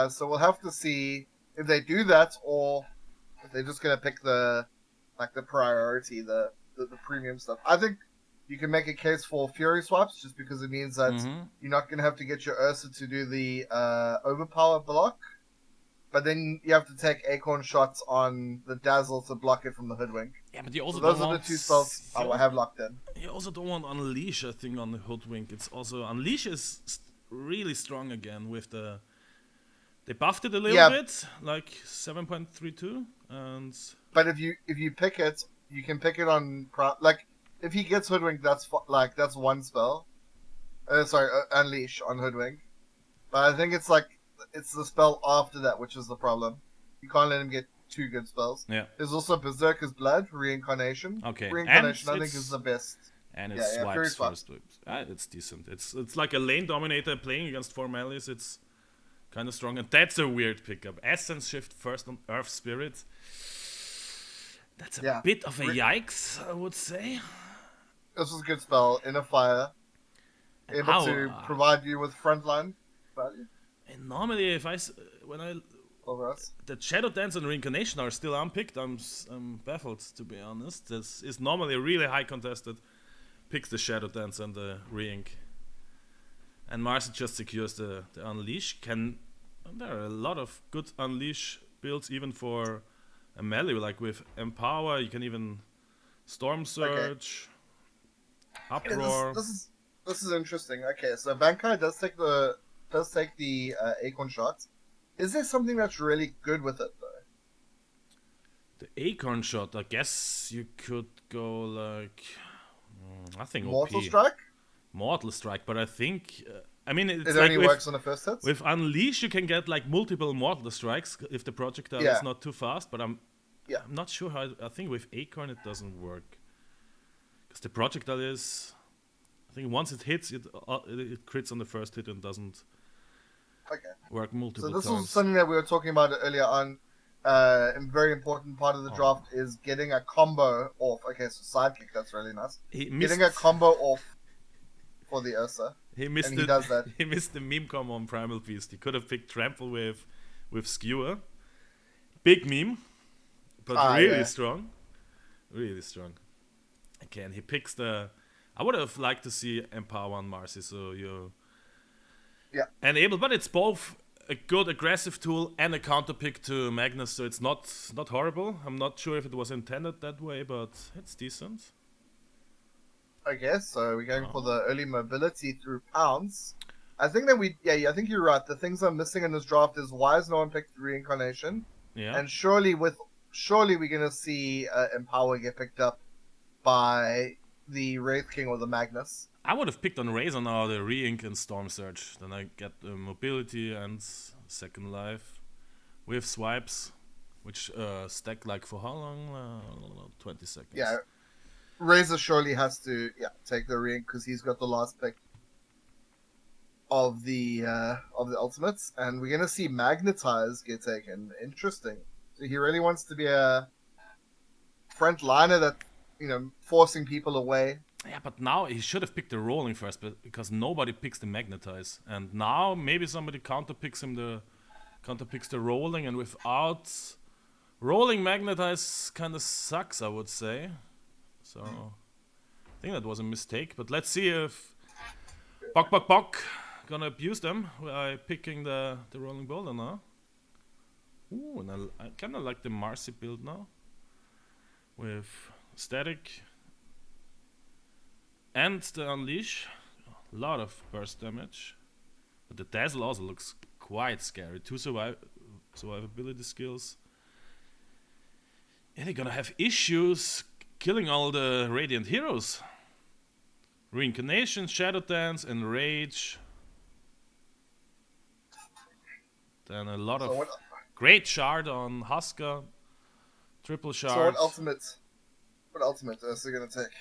So we'll have to see if they do that or if they're just gonna pick the priority, the premium stuff. I think you can make a case for Fury swaps just because it means that you're not gonna have to get your Ursa to do the overpower block, but then you have to take Acorn shots on the Dazzle to block it from the Hoodwink. Yeah, but you also so those are the two spells I have locked in. You also don't want Unleash, I think, on the Hoodwink. It's also Unleash is really strong again with the. They buffed it a little bit, like 7.32, and. But if you pick it, you can pick it on like if he gets Hoodwink, that's one spell. Unleash on Hoodwink. But I think it's the spell after that which is the problem. You can't let him get two good spells. Yeah. There's also Berserker's Blood, Reincarnation. Okay. Reincarnation I think is the best. And it swipes first. It's decent. It's like a lane dominator playing against 4 melees. It's kind of strong, and that's a weird pickup. Essence Shift first on Earth Spirit. That's a bit of a yikes, I would say. This was a good spell. Inner Fire. Able to provide you with frontline value. And normally, the Shadow Dance and Reincarnation are still unpicked, I'm baffled, to be honest. This is normally a really high contested. Picks the Shadow Dance and the Re-Ink. And Marcy just secures the Unleash. There are a lot of good Unleash builds, even for a melee, like with Empower. You can even Storm Surge, Uproar. This is interesting. Okay, so Bankai does take the Acorn shots. Is there something that's really good with it though? The Acorn shot, I guess you could go like I think Mortal OP. Strike. Mortal Strike, but I think it's it like only works on the first hit. With Unleash, you can get like multiple Mortal Strikes if the projectile is not too fast. But I'm not sure how. I think with Acorn it doesn't work because the projectile is. I think once it hits, it crits on the first hit and doesn't work multiple times. So this is something that we were talking about earlier on. A very important part of the draft is getting a combo off. Okay, so sidekick, that's really nice. Getting a combo off for the Ursa. He does that. He missed the meme combo on Primal Beast. He could have picked Trample with Skewer. Big meme, but really strong. Really strong. Okay, and he picks the... I would have liked to see Empower on Marcy, so you enable, but it's both a good aggressive tool and a counter pick to Magnus, so it's not horrible. I'm not sure if it was intended that way, but it's decent. I guess so. We're going for the early mobility through pounds. I think that I think you're right. The things I'm missing in this draft is why has no one picked Reincarnation? Yeah. And surely we're gonna see Empower get picked up by the Wraith King or the Magnus. I would have picked on Razor now, the Re-Ink and Storm Surge. Then I get the mobility and second life with swipes, which stack like for how long? 20 seconds. Yeah, Razor surely has to take the Re-Ink because he's got the last pick of the ultimates, and we're gonna see Magnetize get taken. Interesting. So he really wants to be a front liner that. Forcing people away. Yeah, but now he should have picked the rolling first, but because nobody picks the Magnetize, and now maybe somebody counterpicks the rolling, and without rolling Magnetize kind of sucks, I would say. So I think that was a mistake, but let's see if Bok gonna abuse them by picking the rolling boulder now. Ooh, and I kind of like the Marcy build now with Static and the Unleash. A lot of burst damage, but the Dazzle also looks quite scary. 2 survivability skills. Yeah, they're gonna have issues killing all the Radiant heroes. Reincarnation, Shadow Dance, and Rage. Then a lot of great shard on Husker. Triple shard. So what ultimate is he gonna take?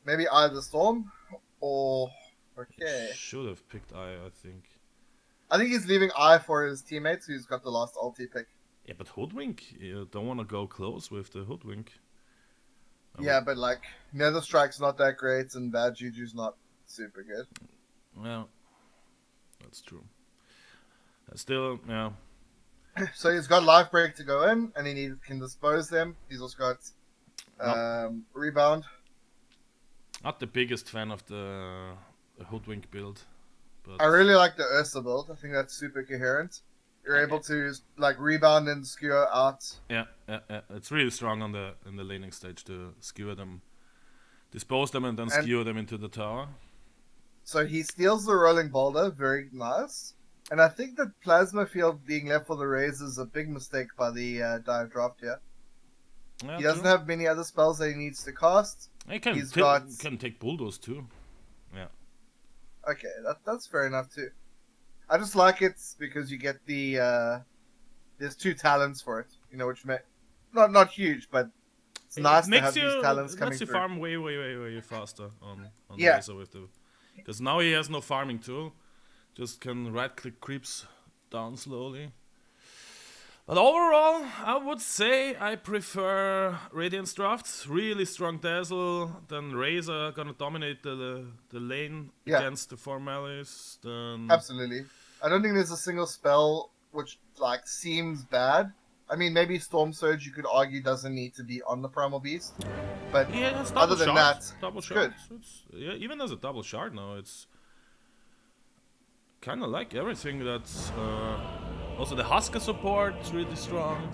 Maybe either Storm or Should have picked I think. I think he's leaving I for his teammates who's got the last ulti pick. Yeah, but Hoodwink, you don't want to go close with the Hoodwink. But like Nether Strike's not that great and Bad Juju's not super good. Well, that's true. Still, yeah. So he's got life break to go in, and can dispose them. He's also got rebound. Not the biggest fan of the hoodwink build, but I really like the Ursa build. I think that's super coherent. You're able to like rebound and skewer out. yeah, it's really strong on the in the laning stage to skewer them, dispose them, and then skewer them into the tower. So he steals the rolling boulder, very nice. And I think that Plasma Field being left for the Rays is a big mistake by the Dire Draft here. Yeah, He doesn't have many other spells that he needs to cast. He can, can take Bulldoze too. Yeah. Okay, that's fair enough too. I just like it because you get the there's 2 talents for it, you know, which not huge, but it's nice to have these talents coming through. It makes you farm way faster on Razor with the, because now he has no farming tool. Just can right-click creeps down slowly. But overall, I would say I prefer Radiance Draft. Really strong Dazzle. Then Razor gonna dominate the lane against the Formalies. Then absolutely. I don't think there's a single spell which like seems bad. I mean, maybe Storm Surge you could argue doesn't need to be on the Primal Beast. But yeah, other than that, double shard. Good. Yeah, even as a double shard now, it's kind of like everything that's also the Husker support is really strong.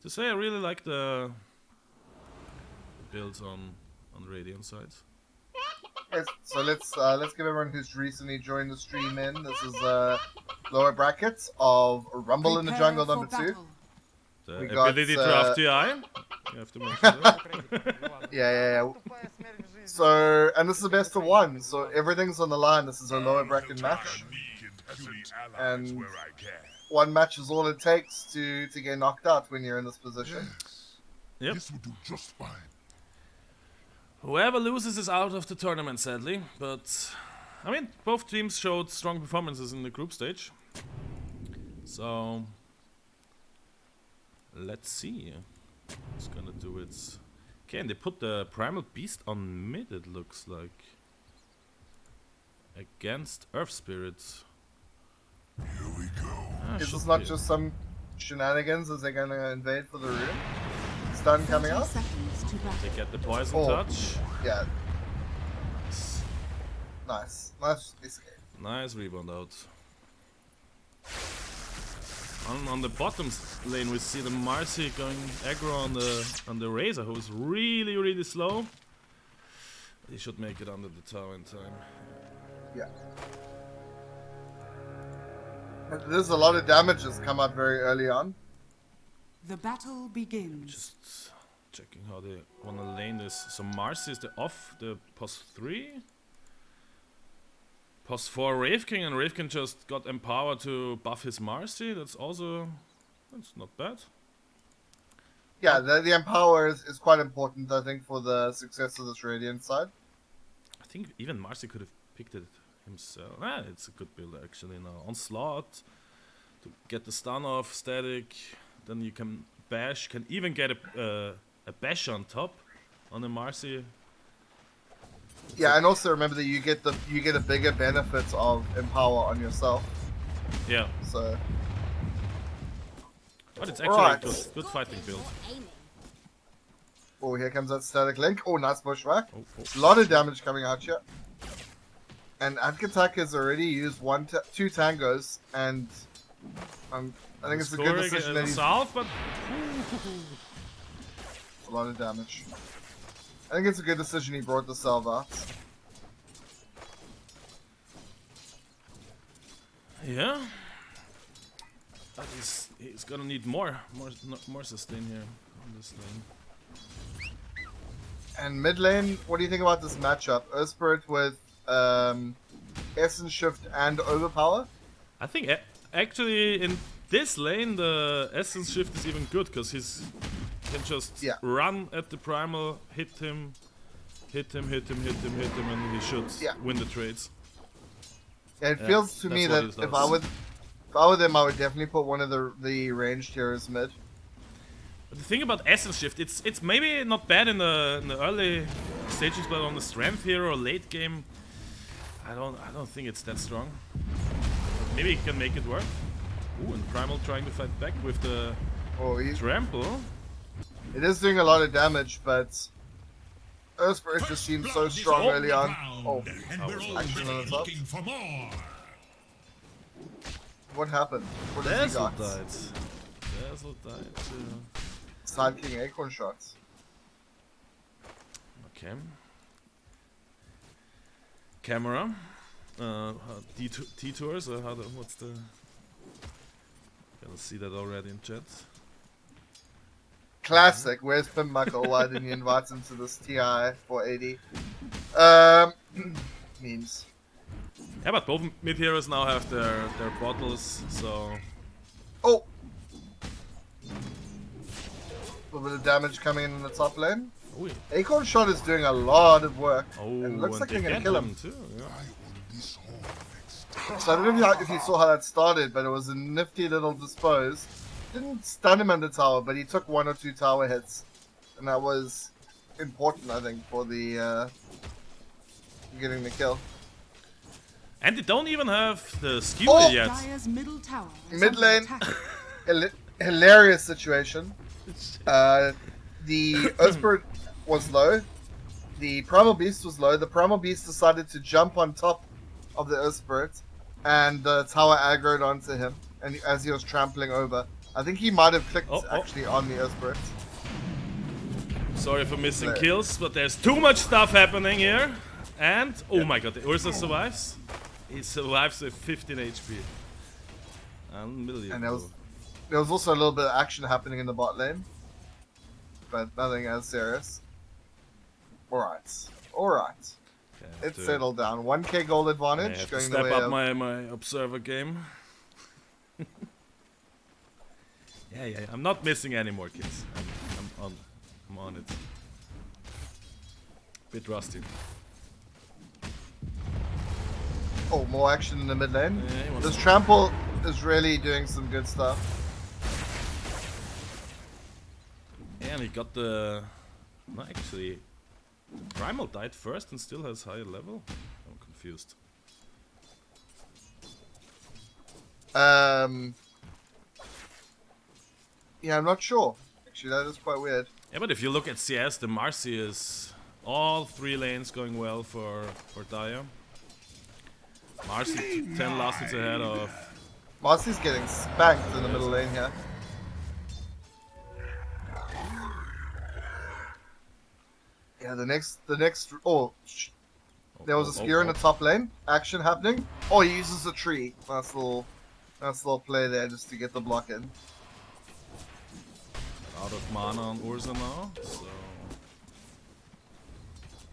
To say I really like the builds on the Radiant side. Yes, so let's give everyone who's recently joined the stream in. This is lower brackets of Rumble in the Jungle number 2. The ability draft TI. You have to mention that. Yeah. So, and this is the best of 1, so everything's on the line. This is a lower bracket match. And 1 match is all it takes to get knocked out when you're in this position. Yep. This will do just fine. Whoever loses is out of the tournament, sadly. But, I mean, both teams showed strong performances in the group stage. So, let's see. It's gonna do its... Okay, and they put the Primal Beast on mid, it looks like. Against Earth Spirits. Here we go. Is this not just some shenanigans as they're gonna invade for the room? Stun coming out? They get the poison touch. Yeah. Nice escape. Nice rebound out. On the bottom lane we see the Marcy going aggro on the Razor, who is really slow. He should make it under the tower in time. Yeah. There's a lot of damage that's come out very early on. The battle begins. Just checking how they wanna lane this. So Marcy is the off, the +3. +4 Wraith King, and Wraith King just got empowered to buff his Marcy. That's not bad. Yeah, the empower is quite important, I think, for the success of this Radiant side. I think even Marcy could have picked it himself. It's a good build actually now. Onslaught to get the stun off, static. Then you can bash. Can even get a bash on top on the Marcy. Yeah, and also remember that you get a bigger benefit of empower on yourself. Yeah. So. But it's actually a good fighting build. Oh, here comes that static link. Oh, nice pushback. Oh. A lot of damage coming out here. And Adkatak has already used 2 tangos, and I think it's a good decision that he's... but... a lot of damage. I think it's a good decision he brought the salve out. Yeah. But he's gonna need more sustain here on this lane. And mid lane, what do you think about this matchup? Earthspirit with Essence Shift and Overpower? I think actually in this lane the Essence Shift is even good because he's can just run at the primal, hit him, and he should win the trades. Yeah, it feels to me that if I were them, I would definitely put one of the ranged heroes mid. But the thing about Essence Shift, it's maybe not bad in the early stages, but on the strength hero or late game, I don't think it's that strong. maybe he can make it work. Ooh, and Primal trying to fight back with the Oh, trample. it is doing a lot of damage, but Earthspirit just seemed so strong early on. Oh, And we're all action on the top. looking for more. What happened? What has he Dazzle got? died. Dazzle died too. Side King Acorn shots. Okay. Camera. Detours, or what's the... Gonna see that already in chat. Classic. Where's Pim Michael? Why didn't you invite him to this TI 480? Memes. Yeah, but both mid heroes now have their bottles, so... Oh! A little bit of damage coming in the top lane. Oh, yeah. Acorn shot is doing a lot of work. Oh, and it looks like they they're gonna get kill him. too. Yeah. So I don't know if you saw how that started, but it was a nifty little dispose. Didn't stun him on the tower, but he took 1 or 2 tower hits. And that was important, I think, for the getting the kill. And they don't even have the skill Oh! yet. Dire's middle tower is Mid under lane. attack. Hilarious situation. The Earthspirit was low. The Primal Beast was low. The Primal Beast decided to jump on top of the Earthspirit, and the tower aggroed onto him. And as he was trampling over, I think he might have clicked actually on the Earthspirit. Sorry for missing There. kills, but there's too much stuff happening here. And, oh my god, the Ursa survives. He survives with 15 HP. Unbelievable. And there was also a little bit of action happening in the bot lane, but nothing as serious. Alright. Okay, It's settled down. 1k gold I advantage have to going the step way up of... my observer game. yeah, I'm not missing any more kills. I'm on it. Bit rusty. Oh, more action in the mid lane. Yeah, he wants This to- trample is really doing some good stuff. And he got the... No, actually... Primal died first and still has higher level? I'm confused. Yeah, I'm not sure. Actually, that is quite weird. Yeah, but if you look at CS, the Marcy is all 3 lanes going well for Dia. Marcy 10 last hits ahead of... Marcy's getting spanked in the middle lane here. Yeah, the next. There was a spear in the top lane. Action happening. Oh, he uses a tree. Nice little play there just to get the block in. Out of mana on Ursa now, so...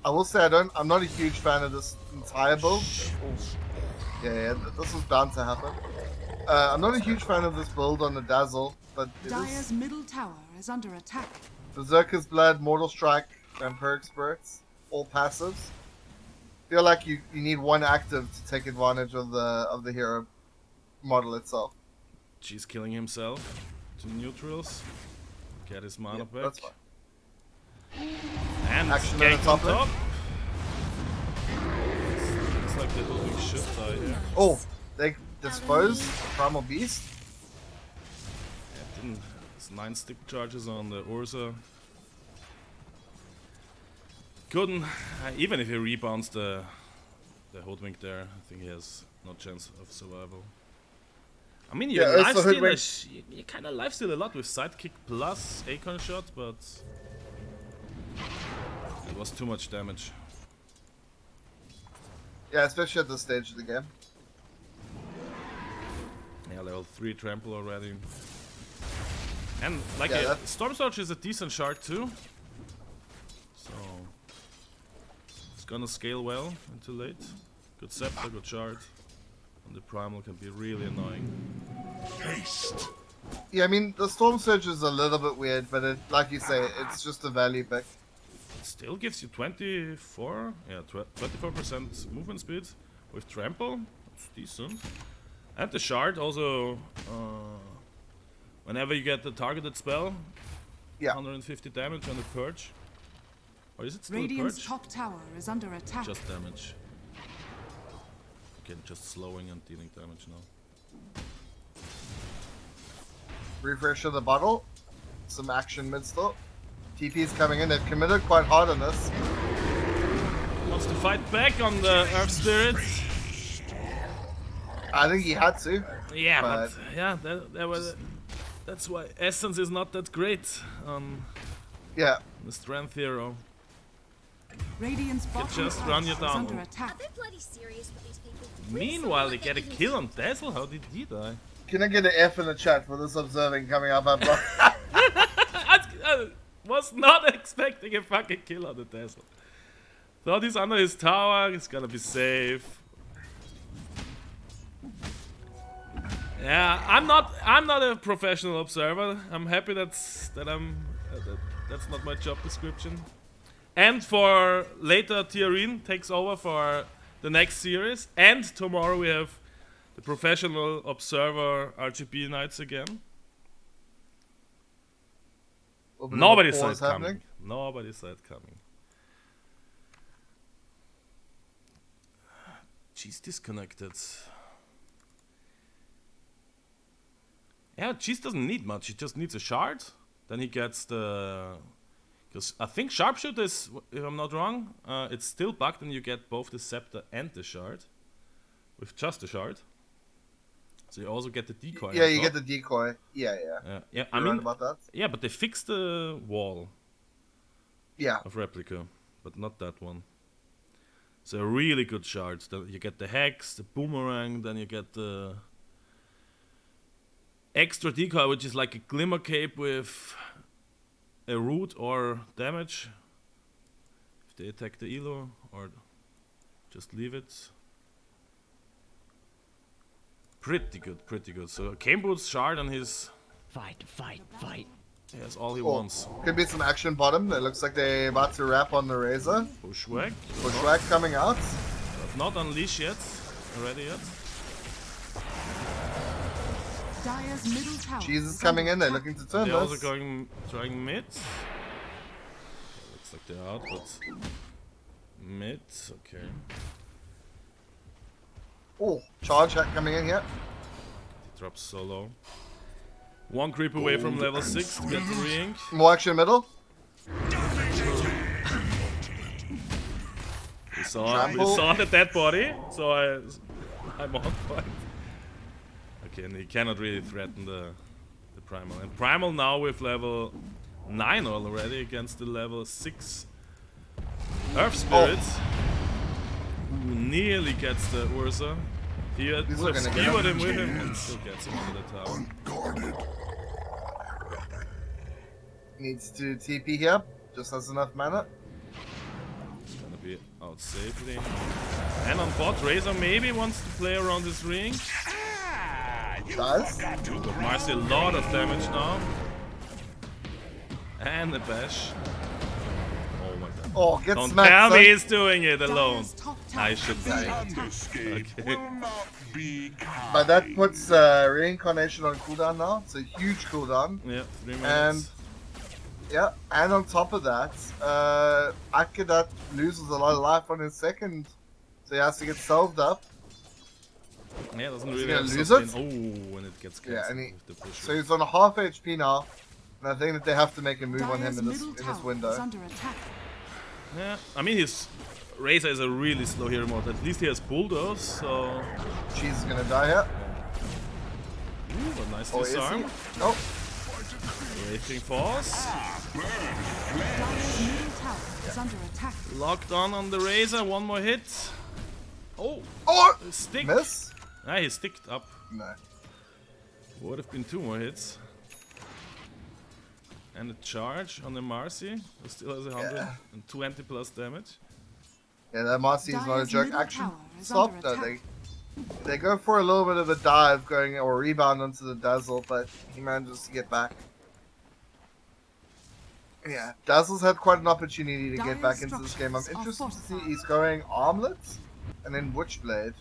I will say I'm not a huge fan of this entire build. Yeah, this was bound to happen. I'm not a huge fan of this build on the Dazzle, but it Dire's is middle tower is under attack. Berserker's Blood, Mortal Strike, Vampiric Spirits, all passives. Feel like you need one active to take advantage of the hero model itself. She's killing himself to neutrals. Get his mana back. That's fine. And Action gank on the on top lane. top. Looks like the Ulving should die here. Oh, they disposed the Primal Beast. Yeah, didn't. There's 9 stick charges on the Ursa. Couldn't. Even if he rebounds the Hoodwink there, I think he has no chance of survival. I mean, you Yeah, Ursa lifesteal you kind of lifesteal a lot with sidekick plus Acorn shot, but it was too much damage. Yeah, especially at this stage of the game. Yeah, level 3 trample already. And like Yeah, Storm Surge is a decent shard too. So it's gonna scale well into late. Good scepter, good shard. And the primal can be really annoying. Haste. Yeah, I mean the Storm Surge is a little bit weird, but like you say, it's just a value pick. It still gives you 24%, yeah, 24% movement speed with trample. That's decent. And the shard also, whenever you get the targeted spell, Yeah. 150 damage on the purge. Or is it still a Radiant's purge? top tower is under attack. Just damage. Okay, just slowing and dealing damage now. refresh of the bottle. Some action mid still. TP's coming in. They've committed quite hard on this. Wants to fight back on the Earth Spirits. I think he had to. Yeah, But- but yeah, that's why Essence is not that great on Yeah. the Strength Hero. Radiant's bottom just tower run you is down. under Are attack. they bloody serious with these people? Meanwhile, they get a kill on Dazzle. How did he die? Can I get an F in the chat for this observing coming up? I was not expecting a fucking kill on the Dazzle. Thought he's under his tower. He's gonna be safe. Yeah, I'm not a professional observer. I'm happy that's not my job description. And for later, Tiarin takes over for the next series. And tomorrow we have the professional observer RGBKnights again. Nobody saw it coming. Nobody saw it coming. She's disconnected. Yeah, Cheese doesn't need much. He just needs a shard. Then he gets the... Because I think Sharpshooter is, if I'm not wrong, it's still bugged and you get both the Scepter and the shard. With just the shard. So you also get the decoy. Yeah, on you top. get the decoy. Yeah. Yeah, I You're mean, right about that. yeah, but they fixed the wall Yeah. of replica, but not that one. So really good shards. You get the hex, the boomerang, then you get the extra decoy, which is like a glimmer cape with a root or damage. If they attack the elo, or just leave it. Pretty good, pretty good. So Cane Boots shard on his... Fight, fight, fight. He has all he Oh, wants. could be some action bottom. It looks like they're about to wrap on the Razor. Bushwhack. Bushwhack coming out. But not unleash yet. Ready yet. Dire's middle tower. Jesus is coming under in. They're attack. looking to turn They're also this. trying mid. Looks like they're out, but mid. Okay. Oh, charge hat coming in here. He drops so low. One creep away from level 6 to get the ring. More action middle. We Trample. saw the dead body, so I'm on point. Okay, and he cannot really threaten the Primal. And Primal now with level 9 already against the level 6 Earth Spirits. Who nearly gets the Ursa. He would These have are gonna get skewered him. him with him and still gets him under the tower. Needs to TP here. Just has enough mana. He's gonna be out safely. And on bot, Razor maybe wants to play around this ring. Does. But Marcy a lot of damage now. And the bash. Oh my god. Oh, get Don't smacked, tell son. me he's doing it alone. Dire's top tower I should is die. under attack. Okay. But that puts reincarnation on cooldown now. It's a huge cooldown. Yeah, 3 minutes. And yeah, and on top of that, Akadat loses a lot of life on his second, so he has to get salved up. Yeah, doesn't he really gonna have lose sustain. it? Oh, when it gets Yeah, cancelled and he- with the push. So he's on a half HP now, and I think that they have to make a move on Dire's him middle in this tower is window. under attack. Yeah, I mean his Razor is a really slow hero mode. At least he has bulldoze, so... Cheese is gonna die here. Ooh, a nice Oh, is he? disarm. Oh, Raging Force. Dire's middle tower is under attack. Locked on the Razor, one more hit. Oh, oh, stick. miss? Ah, he sticked up. No. Would have been 2 more hits. And a charge on the Marcy, who still has 120 plus damage. Yeah, that Marcy is not a Dire's joke. middle Action tower is stop. under No, attack. they go for a little bit of a dive, going or rebound onto the Dazzle, but he manages to get back. Yeah, Dazzle's had quite an opportunity to get back into this game. I'm Dire's interested to see fortified. he's going Armlets and then Witchblade.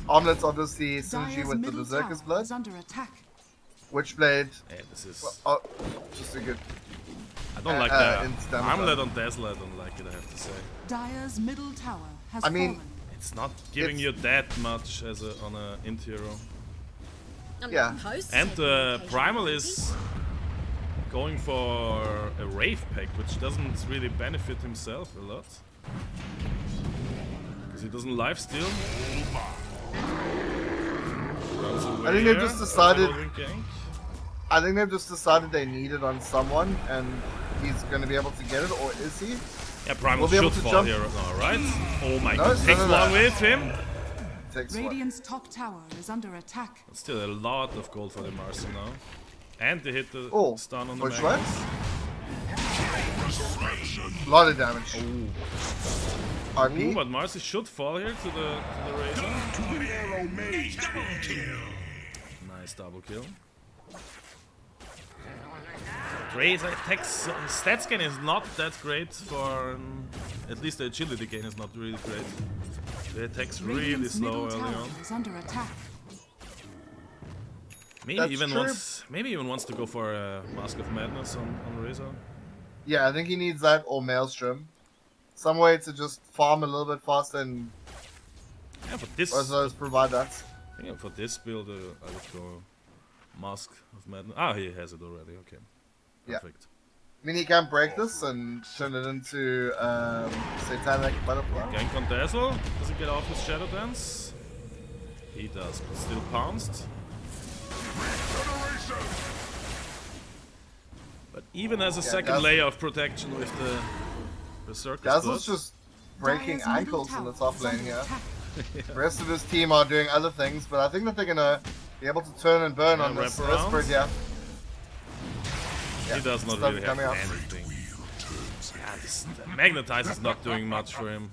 Armlets obviously synergy Dire's with the middle Berserker's tower Blood. is under attack. Witchblade, Yeah, this is... oh, just a good. I don't like that. instant Armlet damage. on Dazzle, I don't like it, I have to say. Dire's middle tower has I mean, fallen. It's not giving you that much as on a int hero. I'm Yeah. not opposed to And taking an occasional Primal liberty. is going for a Wraith Pack, which doesn't really benefit himself a lot. Because he doesn't lifesteal. I think they've just decided. I think they've just decided they need it on someone, and he's going to be able to get it, or is he? Yeah, Primal We'll be able should to fall jump. here now, right? Oh my No, god, no, takes no, long no. with him. Takes one. Radiant's top tower is under attack. That's still a lot of gold for the Marcy now. And they hit the Oh, stun on the which Magnus. A lot of damage. Ooh, RP. but Marcy should fall here to the Razor. Nice double kill. Razor attacks stats gain is not that great for at least the agility gain is not really great. The attack's really Radiant's slow middle early tower on. is under attack. Maybe That's even true. wants to go for a Mask of Madness on Razor. Yeah, I think he needs that or Maelstrom. Some way to just farm a little bit faster and Yeah, for this Ozo's provide that. I think for this build, I would go Mask of Madness. Ah, he has it already. Okay, Yeah. perfect. I mean, he can break this and turn it into Satanic Butterfly. Gank on Dazzle. Does he get off his Shadow Dance? He does, but still pounced. But even as a second Dazzle- layer of protection with the Berserker Dazzle's Split. just breaking Dire's middle ankles in tower the top is lane under here. attack. The rest of his team are doing other things, but I think that they're gonna be able to turn and burn Yeah, on this wrap around. Esprit, yeah. He does not stuff really have coming up. anything. Yeah, the Magnetize is not doing much for him.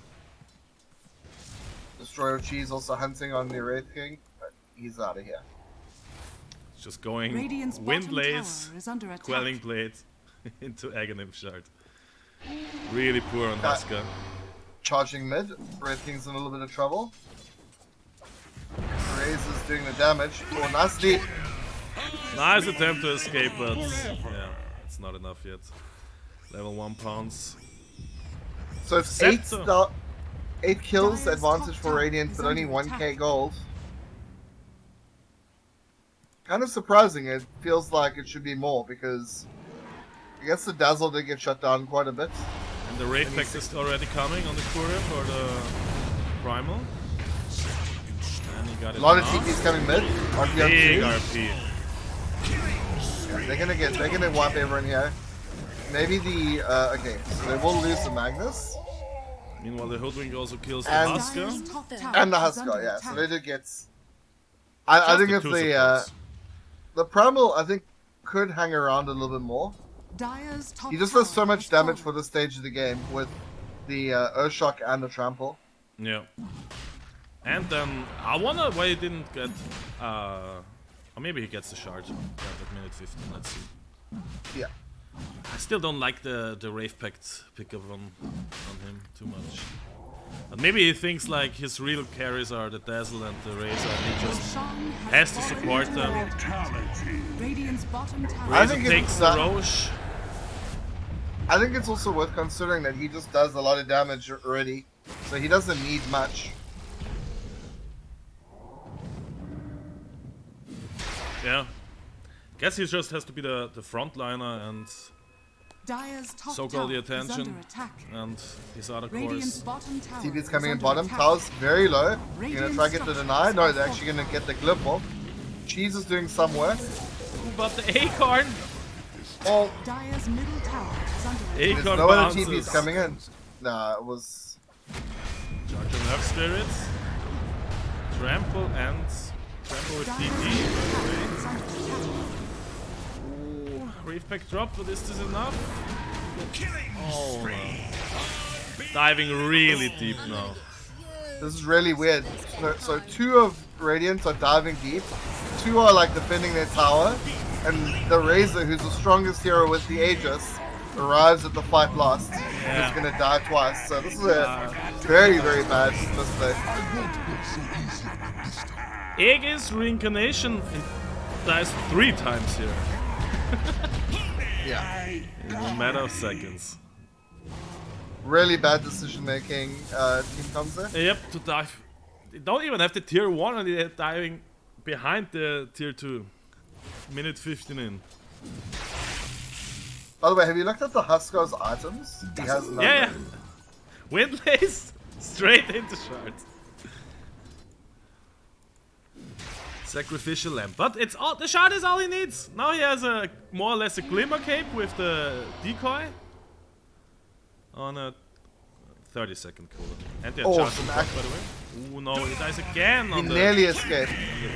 Destroyer Cheese also hunting on the Wraith King, but he's out of here. It's just going Radiant's Wind bottom Blaze, tower is under attack. Quelling Blade into Aghanim Shard. Really poor on Husker. Charging mid, Wraith King's in a little bit of trouble. Raze is doing the damage. Oh, nice lead. Nice attempt to escape, but yeah, it's not enough yet. Level 1 pounds. So it's Scepter. 8 kills Dire's advantage top for tower Radiant, is but only under 1k attack. gold. Kind of surprising. It feels like it should be more because I guess the Dazzle did get shut down quite a bit. And the Wraith Pact is already coming on the courier for the Primal. And he got it A lot of now. TPs coming mid. RP on Big two. RP. Yeah, they're gonna wipe everyone here. Maybe the okay, so they will lose the Magnus Meanwhile, the Hoodwink also kills the And- Husker. Dire's top tower and the is Husker. under Yeah, attack. so they did get. I Just think if two the supports. the Primal I think could hang around a little bit more. Dire's top He just does so tower much has damage for fallen. this stage of the game with the Urshock and the Trample. Yeah. And then I wonder why he didn't get. Or maybe he gets the shard at minute 15. Let's see. Yeah. I still don't like the Wraith Pact pickup on him too much. But maybe he thinks like his real carries are the Dazzle and the Razor, and he just Roshan has to fallen support into them. the Radiant's bottom tower. I Razor think takes it's, the Roche. I think it's also worth considering that he just does a lot of damage already, so he doesn't need much. Yeah. Guess he just has to be the frontliner and Dire's top soak all the tower is attention. under attack. And his other Radiant's course. bottom tower TP's is coming in under bottom. attack. Tower's very low. You're gonna Radiant's try to get the deny. structures No, are they're actually gonna get the clip off. Cheese is doing some work. But the Acorn! Oh, Dire's middle tower is under attack. there's Acorn no other bounces. TP's coming in. Nah, it was. Charge on Earth Spirits. Trample with Dire's DP. middle tower is under attack. Wraith Pack drop, but is this enough? Oh no. Diving really deep now. This is really weird. So 2 of Radiants are diving deep. 2 are like defending their tower. And the Razor, who's the strongest hero with the Aegis, arrives at the fight last. Yeah. He's gonna die twice. So this is a very, very bad mistake. Aegis reincarnation dies 3 times here. Yeah. In a matter of seconds. Really bad decision making, Team Kamsa. Yep, to dive. They don't even have the tier 1 and they're diving behind the tier 2. Minute 15 in. By the way, have you looked at the Husko's items? He has none. Yeah, yeah. Windlace straight into shard. Sacrificial lamp, but it's all the shard is all he needs. Now he has a more or less a glimmer cape with the decoy on a 30-second cooldown. And the charge Awesome. by the way. Ooh no, he dies again He on the nearly escaped.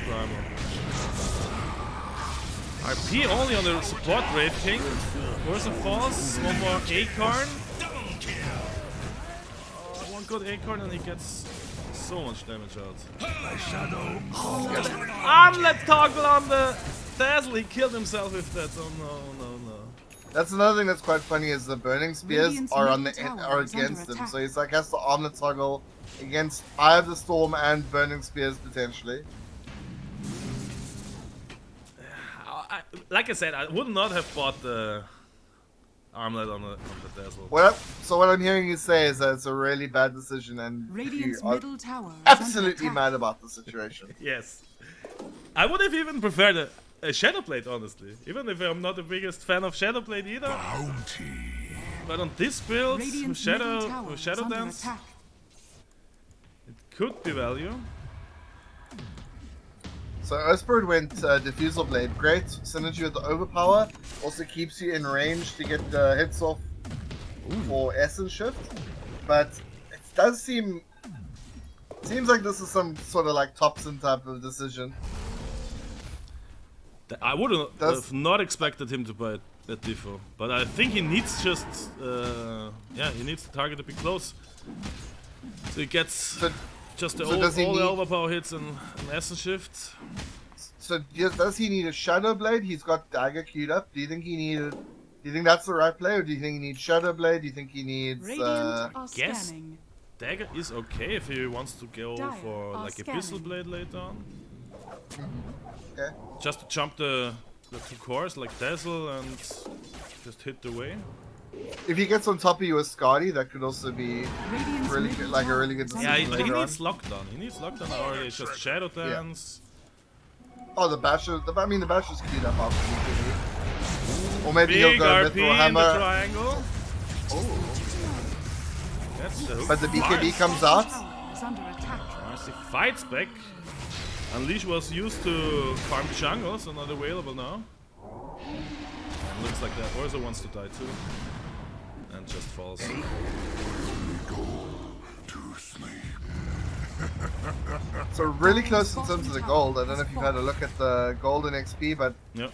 primal. RP only on the support Wraith King. Versa falls, one more Acorn. One good Acorn and he gets so much damage out. Armlet toggle on the Dazzle, he killed himself with that. Oh no, no, no. That's another thing that's quite funny is the burning spears Radiant's are on the middle tower are is under against him. attack. So he's like has to armlet toggle against Eye of the Storm and burning spears potentially. Like I said, I would not have bought the armlet on the Dazzle. So what I'm hearing you say is that it's a really bad decision and Radiant's you are middle tower is absolutely under attack. mad about the situation. Yes. I would have even preferred a Shadowblade, honestly. Even if I'm not the biggest fan of Shadowblade either. Bounty. But on this build, with Radiant's middle Shadow, tower with is Shadow under Dance, attack. it could be value. So Earthbird went Diffusal Blade, great synergy with the Overpower, also keeps you in range to get the hits off for Essence Shift, but it does seems like this is some sort of like Thompson type of decision. I would Does- have not expected him to buy that Diffo, but I think he needs just, he needs the target to be close. So he gets So, just the so all does he the need- overpower hits and Essence Shift. so does he need a Shadow Blade? He's got Dagger queued up. Do you think that's the right play, or do you think he needs Shadow Blade? Do you think he needs Radiant are guess- scanning. Dagger is okay if he wants to go Dire for are like scanning. Abyssal Blade later on. Okay. Just to jump the two cores like Dazzle and just hit the way. If he gets on top of you with Scotty, that could also be Radiant's really middle good, like a tower really good is decision. Yeah, under but he later needs lockdown. He needs lockdown already. It's just Shadow Dance. Oh, the Basher. The Basher's queued up after BKB. Or maybe he'll Big go RP Mithril in the Hammer. triangle. That's the hook. But the BKB Nice. comes out. tower is under attack. Nice, he fights back. Unleash was used to farm jungle, so not available now. And looks like that Orzo wants to die too. And just falls. So really close in terms of the gold. I don't know if you've had a look at the golden XP, but Yep.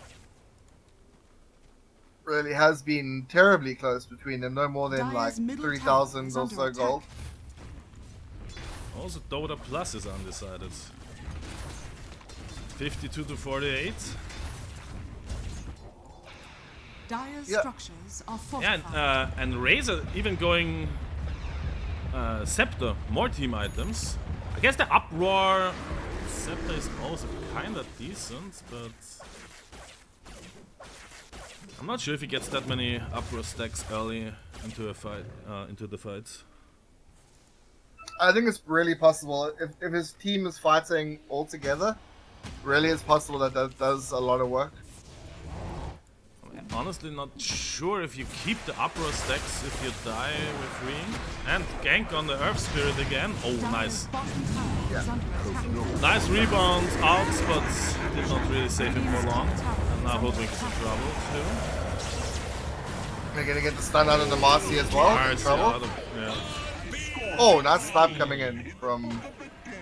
really has been terribly close between them. No more than Dire's like middle 3,000 tower or is so under attack. gold. Also Dota Plus is undecided. 52 to 48. Dire's Yeah. structures are Yeah, fortified. and Razor even going Scepter, more team items. I guess the Uproar Scepter is also kinda decent, but I'm not sure if he gets that many Uproar stacks early into a fight, into the fights. I think it's really possible if his team is fighting all together. Really, it's possible that that does a lot of work. Honestly, not sure if you keep the Uproar stacks if you die with Ring. And gank on the Earth Spirit again. Oh, Dire's nice. bottom tower is under attack. Nice rebound out, but did not really save him for long. And now Hoodwink is in trouble too. They're gonna get the stun out of the Marcy as well. In Marcy trouble. out of- yeah. Oh, nice stab coming in from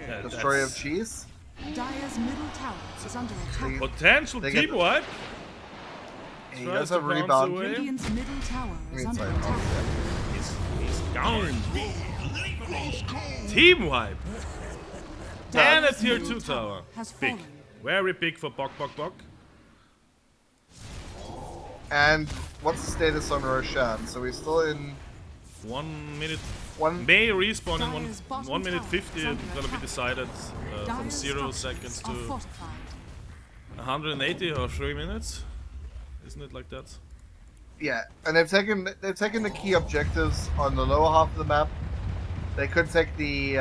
Yeah, Destroyer of that's Cheese. Dire's middle tower is under attack. potential They get team the- wipe. He Tries does to have bounce rebound. away. Radiant's middle tower is under Sorry, attack. He's gone. Team wipe. And a tier 2 tower. Has Big. fallen. Very big for Bok Bok Bok. And what's the status on Roshan? So we're still in 1 minute. one. May respawn in Dire's bottom 1 minute tower 50. is It's under gonna be attack. decided from Dire's 0 structures seconds are to fortified. 180 or 3 minutes. Isn't it like that? Yeah, and they've taken the key objectives on the lower half of the map. They could take the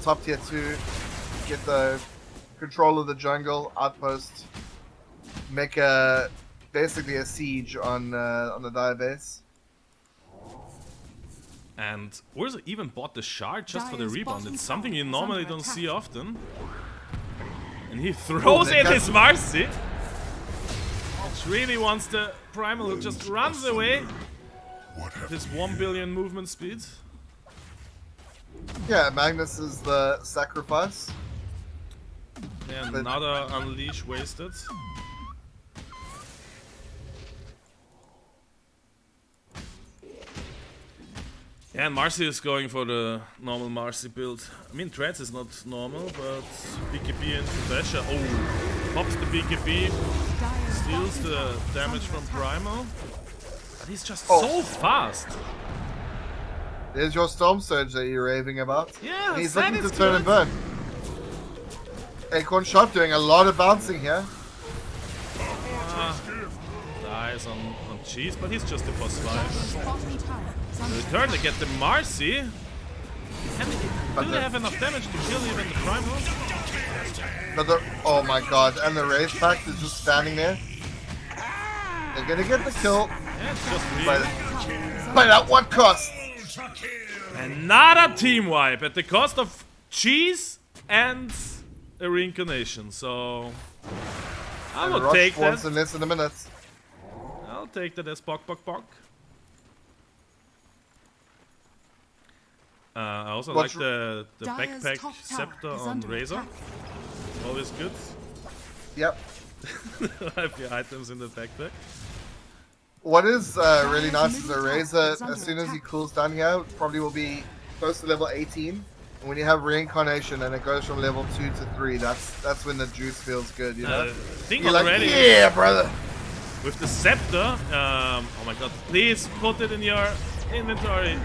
top tier 2, get the control of the jungle outpost, make a basically a siege on the Dire base. And Urza even bought the shard just for the Dire's rebound. bottom It's something you tower is normally under don't attack. see often. And he throws they in got- his Marcy. Which really wants the Primal, who just runs away What with have his 1 billion movement speed. Yeah, Magnus is the sacrifice. And But- another Unleash wasted. Yeah, and Marcy is going for the normal Marcy build. I mean, Treads is not normal, but BKB into Basher. Oh, pops the BKB, Dire's steals bottom the tower is damage under from attack. Primal. But he's just Oh. so fast. There's your Storm Surge that you're raving about. Yeah, And he's that looking to is turn and good. burn. Acorn Shot doing a lot of bouncing here. Dies on Cheese, but he's just a plus 5. Dire's bottom tower is under Return to get the Marcy. And But do the- they have enough damage to kill even the Primal? Oh my god, and the Raise Pact is just standing there. They're gonna get the kill, Yeah, it's just but, really. but at what cost? Ultra kill! Another team wipe at the cost of Cheese and a reincarnation. So I And will Rush take wants that. in less than a minute. I'll take that as bok bok bok. I also What's like the Dire's backpack top tower scepter is on under Razor. attack. Always good. Yep. Have your items in the backpack. What is really nice is the middle Razor, tower is as soon as he under cools down here, probably will be close to level 18. And when you have Reincarnation and it goes from level 2 to 3, that's when the juice feels good, you know? Thing You're like, already yeah, brother! with the scepter. Oh my god! Please put it in your inventory.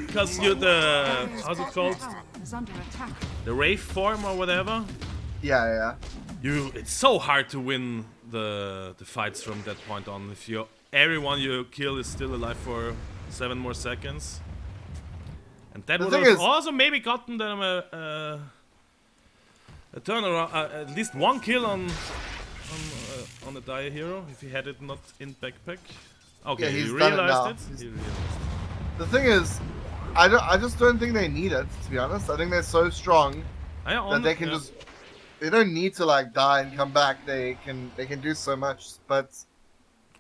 Because you're the Dire's how's it bottom called? tower is under attack. The Wraith form or whatever. Yeah. It's so hard to win the fights from that point on. If everyone you kill is still alive for 7 more seconds, and that The would thing have is- also maybe gotten them a turnaround, at least 1 kill on the Dire hero if he had it not in backpack. Okay, Yeah, he he's done it realized now. it. He realized. The thing is, I just don't think they need it, to be honest. I think they're so strong that they can just... They don't need to, like, die and come back. They can do so much, but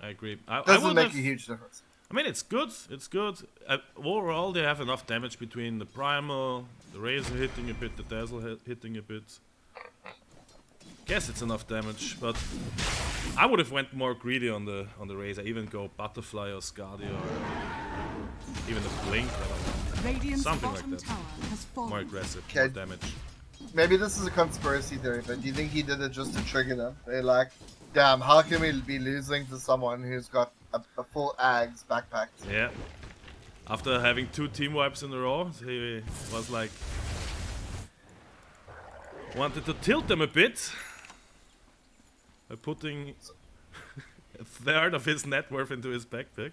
I agree. it I doesn't would make have, a huge difference. I mean, it's good. It's good. Overall, they have enough damage between the Primal, the Razor hitting a bit, the Dazzle hitting a bit. Guess it's enough damage, but I would have went more greedy on the Razor. Even go Butterfly or Skadi or even a Blink. I don't know. Radiant's Something like bottom that. tower has fallen. More aggressive, Okay. more damage. Maybe this is a conspiracy theory, but do you think he did it just to trigger them? They're like, damn, how can we be losing to someone who's got a full Ags backpack? Yeah. After having 2 team wipes in a row, he was like wanted to tilt them a bit by putting a third of his net worth into his backpack.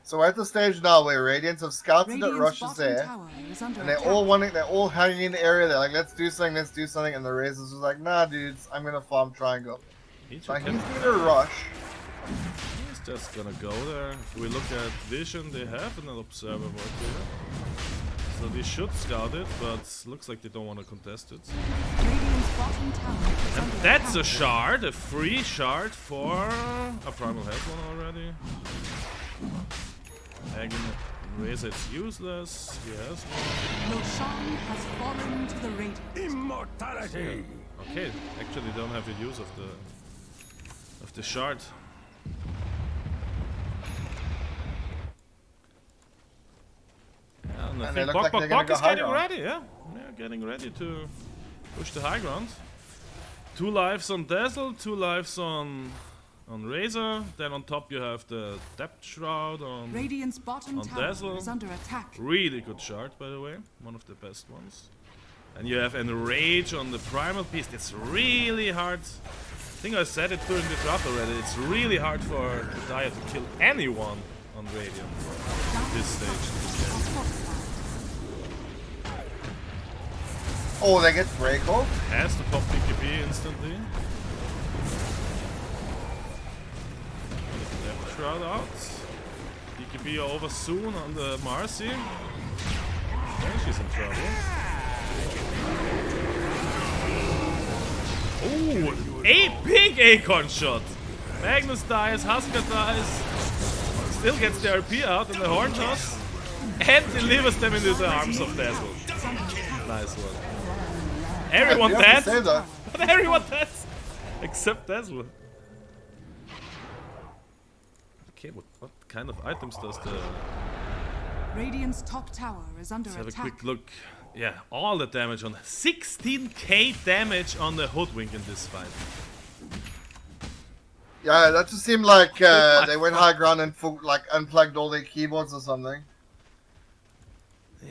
So we're at the stage now where Radiance have scouted that Radiant's Rush is bottom there, tower is under and they're attack. all hanging in the area. They're like, let's do something, and the Razors was like, nah, dudes, I'm gonna farm triangle. He just So he's kept- gonna rush. he's just gonna go there. If we look at vision, they have an observer board here. So they should scout it, but looks like they don't want to contest it. Radiant's bottom tower is And under that's a attack. shard, a free shard for... A Primal has one already. Agony Razor, it's useless. He has one. Roshan has fallen to the Radiant. Immortality! Okay, actually don't have the use of the shard. Yeah, and I And they think look Bok like Bok they're gonna Bok go is high getting ground. ready, yeah. Yeah, getting ready to push the high ground. 2 lives on Dazzle, 2 lives on Razor. Then on top you have the Depth Shroud on... Radiant's bottom On tower Dazzle. is under attack. Really good shard, by the way. One of the best ones. And you have Enrage on the Primal Beast. It's really hard. I think I said it during the draft already. It's really hard for Dire to kill anyone on Radiant at this stage in this game. Has fortified. Oh, they get break hold. Has to pop BKB instantly. Shroud out. BKB over soon on the Marcy. Oh, she's in trouble. Oh, a big Acorn shot. Magnus dies, Husker dies. Still gets the RP out in the horn toss. And delivers them into the arms of Dazzle. Nice one. Everyone You have to say dead. that. But everyone dead. Except Dazzle. Okay, what kind of items does the... Radiant's top tower is under Let's have a attack. quick look. Yeah, all the damage on 16k damage on the Hoodwink in this fight. Yeah, that just seemed like they went high ground and like unplugged all their keyboards or something.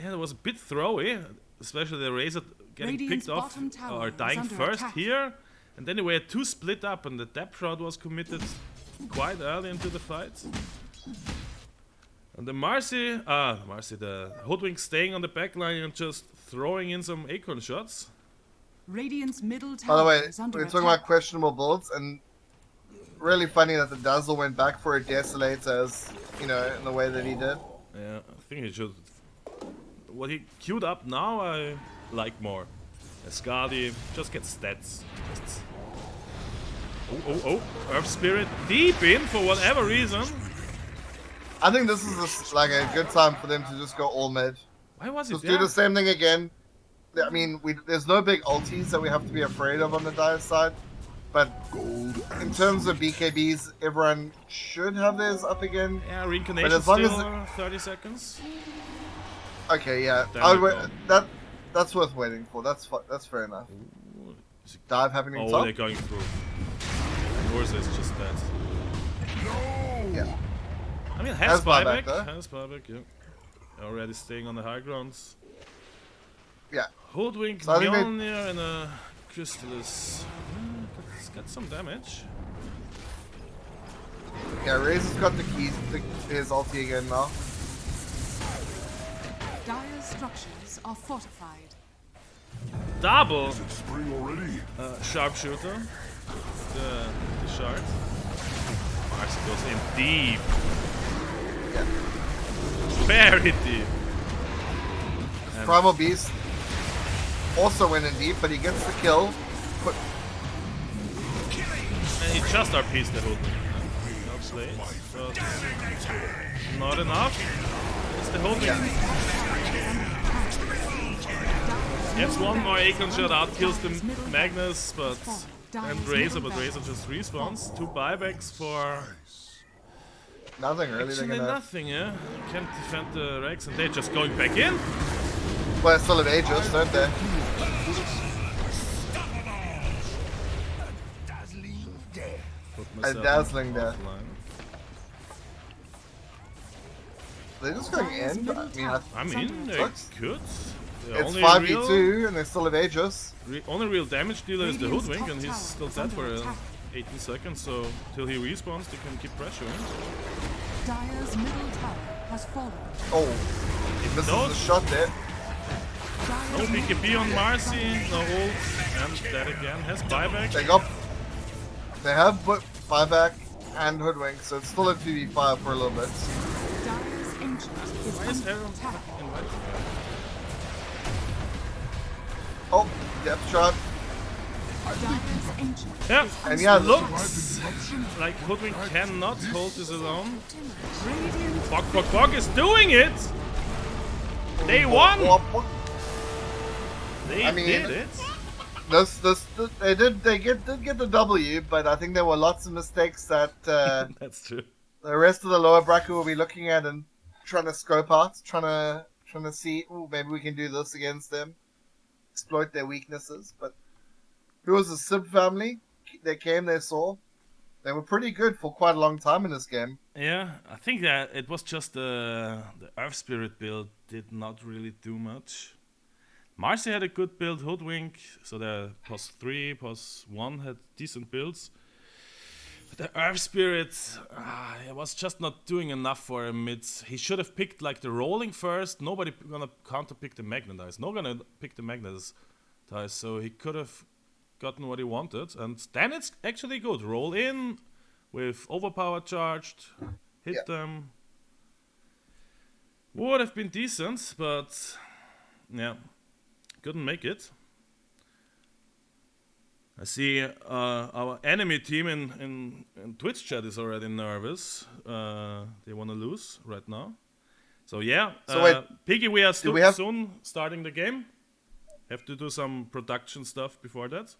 Yeah, it was a bit throwy, especially the Razor getting Radiant's picked off bottom tower or is dying under first attack. here. And then they were two split up and the depth shroud was committed quite early into the fight. And the the Hoodwink staying on the backline and just throwing in some Acorn shots. Radiant's middle By the way, tower is under we're attack. talking about questionable builds, and really funny that the Dazzle went back for a Desolator, as you know, in the way that he did. Yeah, I think he should. What he queued up now, I like more. Asgardi just gets stats. Just... Oh, Earth Spirit deep in for whatever reason. I think this is like a good time for them to just go all mid. Why was it Just there? do the same thing again. I mean, there's no big ultis that we have to be afraid of on the Dire side. But in terms of BKBs, everyone should have theirs up again. Yeah, reincarnation as long still as 30 seconds. Okay, yeah. There I we would go. wait, that's worth waiting for. That's fair enough. Ooh, is it- Dive happening Oh, top. they're going through. Urza is just dead. Yeah. I mean, Has has buyback, buyback. though. Has buyback, yeah. Already staying on the high grounds. Yeah. Hoodwink, So I think they- Mjolnir, and a Crystallis. It's got some damage. Yeah, Razor's got the keys to his ulti again now. Dire's structures are fortified. Double Is it spring already? sharpshooter. The shard. Marcy goes in deep. Yeah. Very deep. And Primal Beast also went in deep, but he gets the kill. But he just RPs the Hoodwink. No plays, but not enough. It's the Hoodwink. Gets one more Acorn shot out, kills the Magnus, but and Razor, but Razor just respawns. Two buybacks for nothing really. They're actually gonna. nothing, yeah. Can't defend the Rex, and they're just going back in. Well, still have Aegis, don't they? Dazzling death. Put And myself dazzling there. offline. They're just going in. I mean, they Sucks. could. The It's only 5v2, and they still have Aegis. Only real damage dealer is the Radiant's Hoodwink, top and he's tower still is dead under for attack. 18 seconds, so till he respawns, they can keep pressuring. Dire's middle tower has fallen. Oh, he misses No. the shot there. No Dire's middle BKB on tower Marcy, no ult, and that again has buyback. They have put buyback and Hoodwink, so it's still a 2v5 for a little bit. Dire's ancient is Why is under everyone attack. invited? Oh, depth shot. Dire's ancient Yeah, And yeah, looks like Hoodwink cannot hold this alone. Radiant Bog is doing it! They won! They I mean- did it! They did get the W, but I think there were lots of mistakes that That's true. the rest of the lower bracket will be looking at and trying to scope out, trying to see, oh, maybe we can do this against them, exploit their weaknesses. But if it was a Sib family, they came, they saw, they were pretty good for quite a long time in this game. Yeah, I think that it was just the Earth Spirit build did not really do much. Marcy had a good build, Hoodwink, so the +3, +1 had decent builds. But the Earth Spirit, it was just not doing enough for him. He should have picked like the rolling first. Nobody gonna counter pick the magnetize. No gonna pick the magnetize, so he could have gotten what he wanted. And then it's actually good. Roll in, with overpower charged, hit Yeah. them. Would have been decent, but yeah, couldn't make it. I see our enemy team in Twitch chat is already nervous. They want to lose right now. So yeah, So wait, Piggy, we are we have- soon starting the game. Have to do some production stuff before that.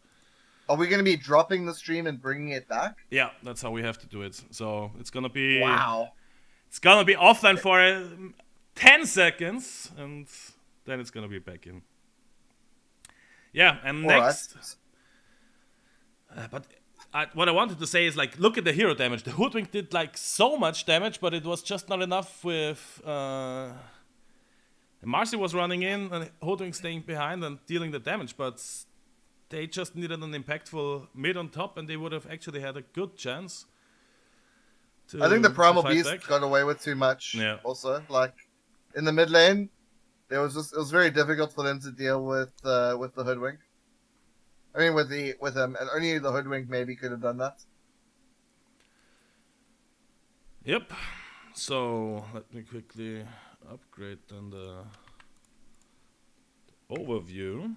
Are we going to be dropping the stream and bringing it back? Yeah, that's how we have to do it. So it's gonna be Wow. It's gonna be offline for 10 seconds, and then it's gonna be back in. Yeah, and All next. right. But what I wanted to say is, like, look at the hero damage. The Hoodwink did like so much damage, but it was just not enough with. Marcy was running in and Hoodwink staying behind and dealing the damage, but they just needed an impactful mid on top, and they would have actually had a good chance. I think the to Primal fight Beast back. got away with too much. Yeah. Also, like in the mid lane, it was very difficult for them to deal with the Hoodwink. I mean, with him, and only the Hoodwink maybe could have done that. Yep. So let me quickly upgrade then the overview.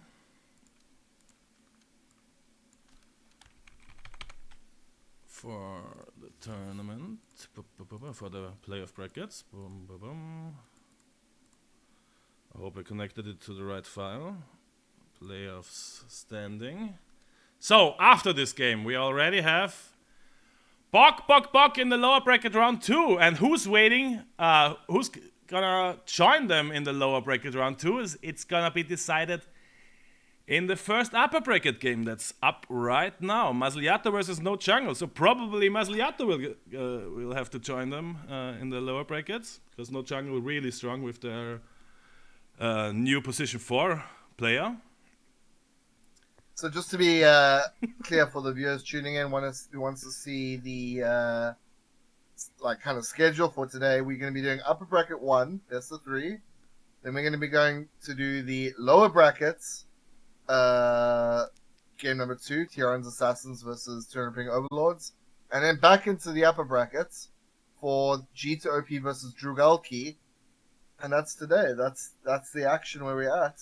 For the tournament, for the playoff brackets. Boom, boom, boom. I hope I connected it to the right file. Playoffs standing. So after this game, we already have Bok in the lower bracket round 2. And who's waiting? Who's gonna join them in the lower bracket round 2? It's gonna be decided in the first upper bracket game that's up right now. Masliato versus No Jungle. So probably Masliato will have to join them in the lower brackets, because No Jungle really strong with their new position 4 player. So just to be clear for the viewers tuning in, who wants to see the like kind of schedule for today, we're going to be doing upper bracket 1, best of 3. Then we're going to be going to do the lower brackets, game number 2, Tyrann's Assassins versus Turniping Overlords, and then back into the upper brackets for G to OP versus Drugalki, and that's today. That's the action where we're at.